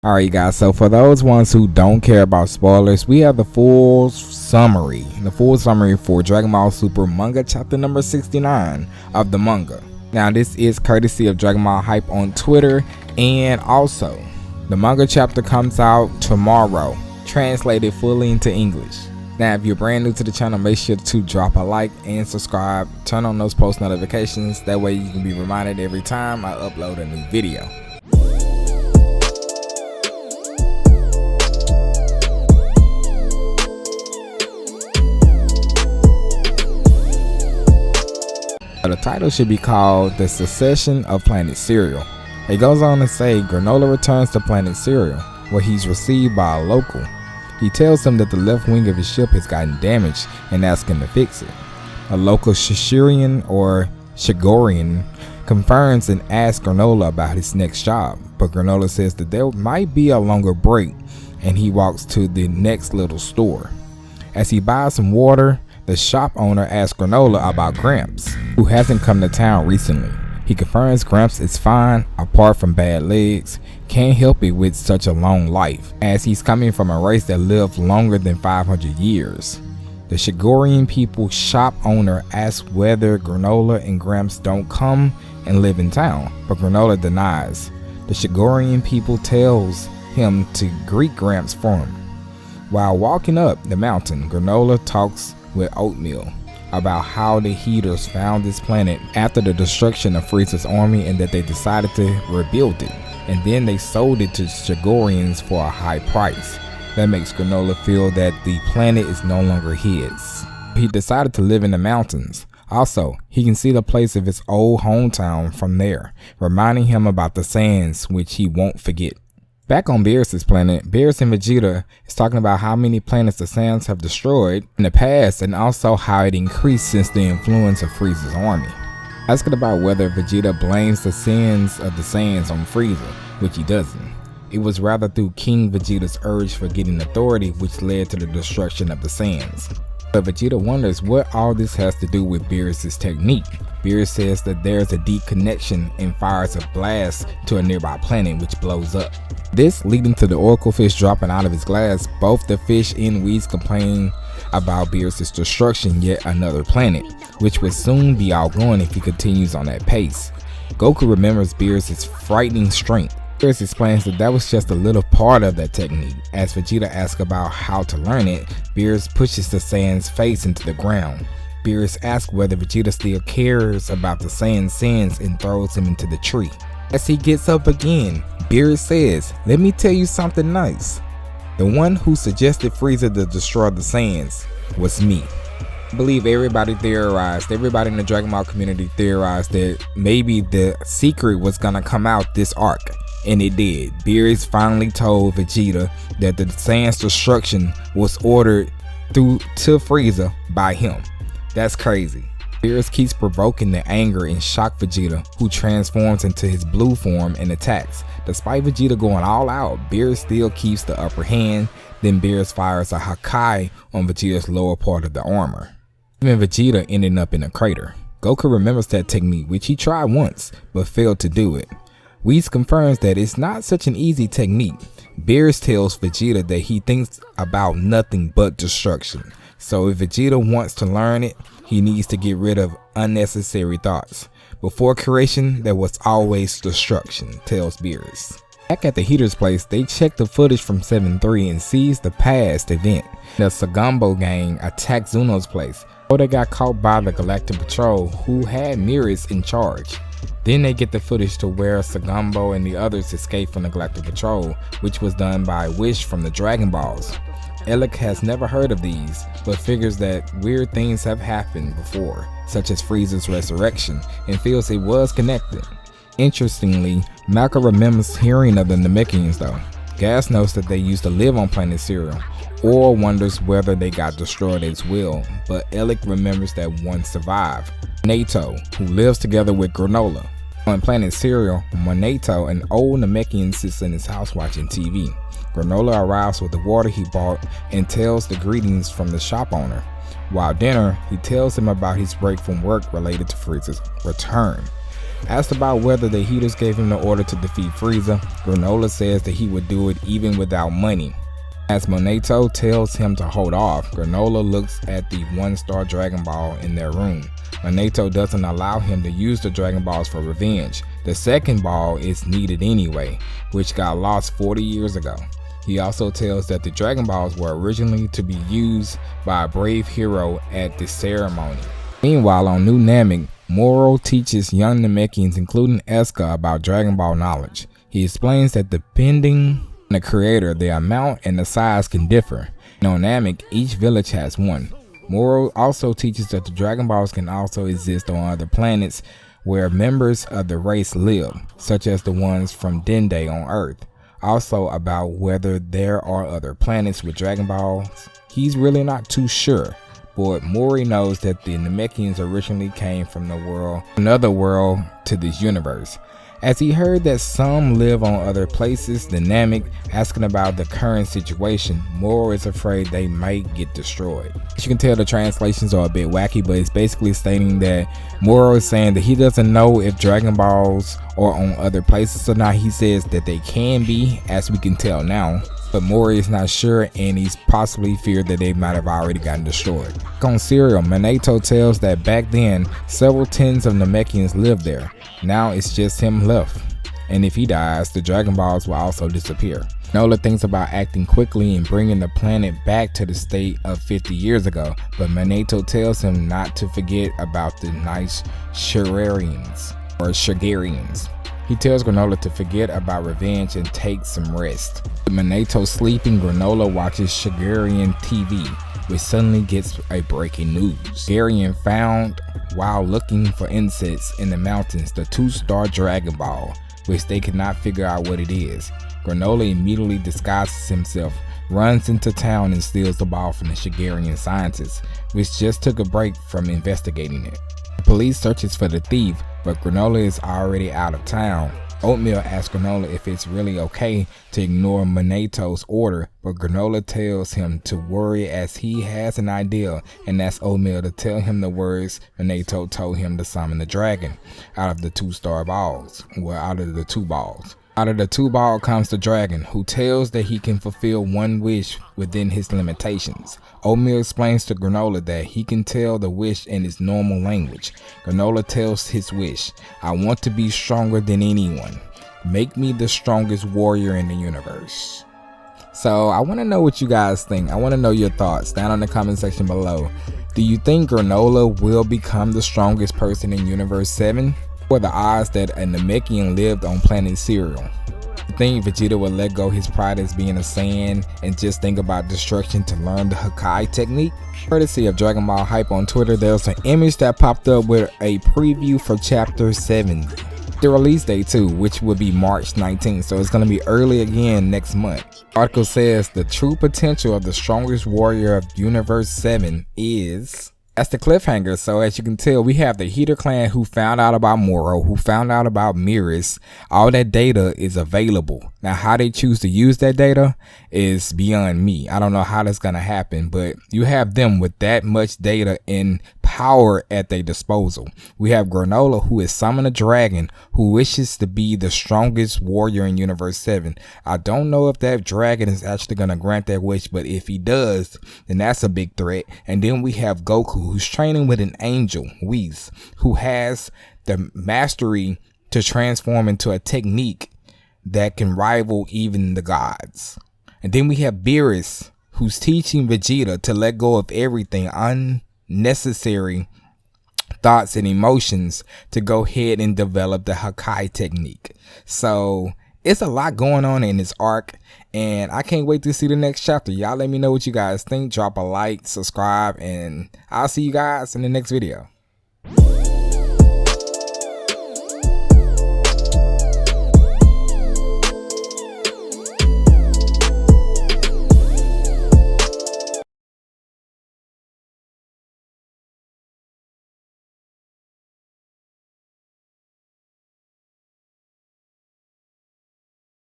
Alright guys, so for those ones who don't care about spoilers, we have the full summary for Dragon Ball Super manga chapter number 69 of the manga. Now this is courtesy of Dragon Ball Hype on Twitter, and also the manga chapter comes out tomorrow, translated fully into English. Now if you're brand new to the channel, make sure to drop a like and subscribe, turn on those post notifications, that way you can be reminded every time I upload a new video. The title should be called The Secession of Planet Cereal. It goes on to say Granola returns to Planet Cereal, where he's received by a local. He tells him that the left wing of his ship has gotten damaged and asks him to fix it. A local Shishirian confirms and asks Granola about his next job, but Granola says that there might be a longer break, and he walks to the next little store. As he buys some water, the shop owner asks Granola about Gramps, who hasn't come to town recently. He confirms Gramps is fine, apart from bad legs, can't help it with such a long life, as he's coming from a race that lived longer than 500 years. The Shigorian people shop owner asks whether Granola and Gramps don't come and live in town, but Granola denies. The Shigorian people tells him to greet Gramps for him. While walking up the mountain, Granola talks with Oatmeal about how the Heaters found this planet after the destruction of Frieza's army and that they decided to rebuild it, and then they sold it to Shigorians for a high price. That makes Granola feel that the planet is no longer his. He decided to live in the mountains. Also, he can see the place of his old hometown from there, reminding him about the sands, which he won't forget. Back on Beerus' planet, Beerus and Vegeta is talking about how many planets the Saiyans have destroyed in the past, and also how it increased since the influence of Frieza's army. Asking about whether Vegeta blames the sins of the Saiyans on Frieza, which he doesn't. It was rather through King Vegeta's urge for getting authority which led to the destruction of the Saiyans. But Vegeta wonders what all this has to do with Beerus' technique. Beerus says that there's a deep connection and fires a blast to a nearby planet which blows up. This leading to the Oracle fish dropping out of his glass. Both the fish and Whis complain about Beerus' destruction yet another planet, which will soon be outgoing if he continues on that pace. Goku remembers Beerus' frightening strength. Beerus explains that that was just a little part of that technique. As Vegeta asks about how to learn it, Beerus pushes the Saiyan's face into the ground. Beerus asks whether Vegeta still cares about the Saiyan's sins and throws him into the tree. As he gets up again, Beerus says, "Let me tell you something nice. The one who suggested Frieza to destroy the Saiyans was me." I believe everybody in the Dragon Ball community theorized that maybe the secret was gonna come out this arc. And it did. Beerus finally told Vegeta that the Saiyans' destruction was ordered to Frieza by him. That's crazy. Beerus keeps provoking the anger and shock Vegeta, who transforms into his blue form and attacks. Despite Vegeta going all out, Beerus still keeps the upper hand. Then Beerus fires a Hakai on Vegeta's lower part of the armor, even Vegeta ending up in a crater. Goku remembers that technique, which he tried once but failed to do it. Whis confirms that it's not such an easy technique. Beerus tells Vegeta that he thinks about nothing but destruction. So if Vegeta wants to learn it, he needs to get rid of unnecessary thoughts. Before creation, there was always destruction, tells Beerus. Back at the Heater's place, they check the footage from 7-3 and sees the past event. The Sagambo gang attacked Zuno's place, or they got caught by the Galactic Patrol, who had Mirrors in charge. Then they get the footage to where Sagambo and the others escape from the Galactic Patrol, which was done by Wish from the Dragon Balls. Elec has never heard of these, but figures that weird things have happened before, such as Frieza's resurrection, and feels it was connected. Interestingly, Malcolm remembers hearing of the Namekians though. Gas notes that they used to live on Planet Cereal, or wonders whether they got destroyed as well, but Elec remembers that one survived. Monato, who lives together with Granola. On Planet Cereal, Monato, an old Namekian, sits in his house watching TV. Granola arrives with the water he bought and tells the greetings from the shop owner. While dinner, he tells him about his break from work related to Frieza's return. Asked about whether the Heaters gave him the order to defeat Frieza, Granola says that he would do it even without money. As Monato tells him to hold off, Granola looks at the 1-star Dragon Ball in their room. Monato doesn't allow him to use the Dragon Balls for revenge. The second ball is needed anyway, which got lost 40 years ago. He also tells that the Dragon Balls were originally to be used by a brave hero at the ceremony. Meanwhile, on New Namek, Moro teaches young Namekians, including Eska, about Dragon Ball knowledge. He explains that depending on the creator, the amount and the size can differ. On Namek, each village has one. Moro also teaches that the Dragon Balls can also exist on other planets where members of the race live, such as the ones from Dende on Earth. Also about whether there are other planets with Dragon Balls, he's really not too sure. But Mori knows that the Namekians originally came from another world to this universe. As he heard that some live on other places than Namek, asking about the current situation, Moro is afraid they might get destroyed. As you can tell, the translations are a bit wacky, but it's basically stating that Moro is saying that he doesn't know if Dragon Balls are on other places or not. He says that they can be, as we can tell now, but Mori is not sure, and he's possibly feared that they might have already gotten destroyed. On Serial, Monato tells that back then, several tens of Namekians lived there. Now it's just him left, and if he dies, the Dragon Balls will also disappear. Nola thinks about acting quickly and bringing the planet back to the state of 50 years ago, but Monato tells him not to forget about the nice Shigarians. He tells Granola to forget about revenge and take some rest. With Monato sleeping, Granola watches Shigarian TV, which suddenly gets a breaking news. Shigarian found, while looking for insects in the mountains, the 2-star Dragon Ball, which they cannot figure out what it is. Granola immediately disguises himself, runs into town and steals the ball from the Shigarian scientists, which just took a break from investigating it. The police searches for the thief, but Granola is already out of town. Oatmeal asks Granola if it's really okay to ignore Monato's order, but Granola tells him to worry as he has an idea, and asks Oatmeal to tell him the words Monato told him to summon the dragon out of the 2-star balls, out of the 2 balls. Out of the 2 balls comes the dragon, who tells that he can fulfill one wish within his limitations. Oatmeal explains to Granola that he can tell the wish in his normal language. Granola tells his wish, "I want to be stronger than anyone. Make me the strongest warrior in the universe." So I want to know what you guys think. I want to know your thoughts down in the comment section below. Do you think Granola will become the strongest person in Universe 7? What are the odds that a Namekian lived on planet Serial? You think Vegeta will let go his pride as being a Saiyan and just think about destruction to learn the Hakai technique? Courtesy of Dragon Ball Hype on Twitter, there's an image that popped up with a preview for Chapter 70. The release date too, which will be March 19th, so it's going to be early again next month. The article says the true potential of the strongest warrior of Universe 7 is... That's the cliffhanger. So as you can tell, we have the Heater clan who found out about Moro, who found out about Miris. All that data is available. Now, how they choose to use that data is beyond me. I don't know how that's going to happen, but you have them with that much data and power at their disposal. We have Granola, who is summoned a dragon, who wishes to be the strongest warrior in Universe 7. I don't know if that dragon is actually going to grant that wish, but if he does, then that's a big threat. And then we have Goku, who's training with an angel, Whis, who has the mastery to transform into a technique that can rival even the gods. And then we have Beerus, who's teaching Vegeta to let go of everything unnecessary thoughts and emotions to go ahead and develop the Hakai technique. So it's a lot going on in this arc, and I can't wait to see the next chapter. Y'all let me know what you guys think. Drop a like, subscribe, and I'll see you guys in the next video.